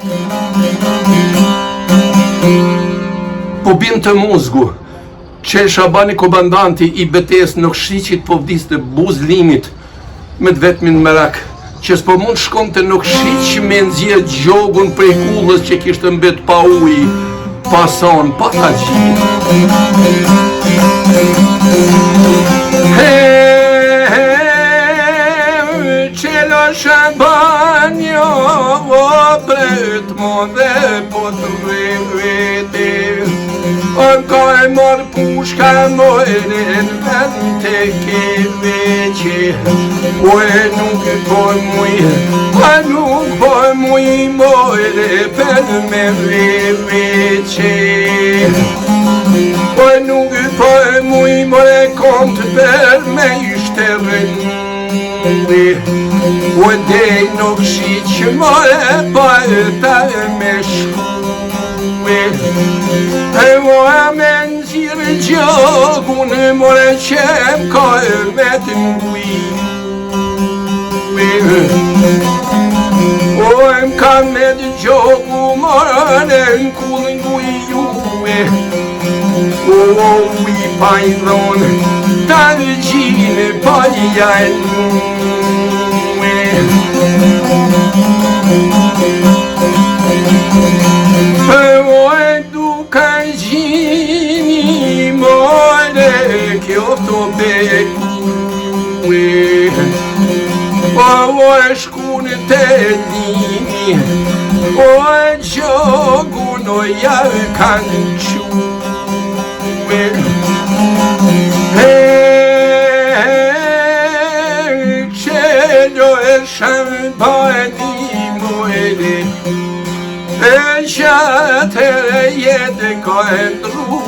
Po bim të muzgu, që Shabani komandanti i betes nuk shiqit po vdiste buzlimit me të vetmin merak, që s'po mund shkom të nuk shiq me nëzje gjogun prej kullës që kishtë mbet pa uj, pason, pa ta gjithë. Qelo Shabani o bret mo dhe po të rrëvete, ka e marë pushka mojën vend të keveqe, o e nuk po muj mojë për me veveqe, o e nuk po muj mojë kontë për me ishte rënë, o dej nuk shiq mojë pa e për me shku. E o me nëzirë gjogun, more qem ka e vetë nguj. O em ka me të gjogu, more në kullë nguj juve. O uj pa i dhonë, ta në gjinë pa i janë muë. Kjo bekue, o e shkune të lini, o e gjogun o javë kanë quve. Qelo e Shabani mojë, e qatë e jetë ka e ndru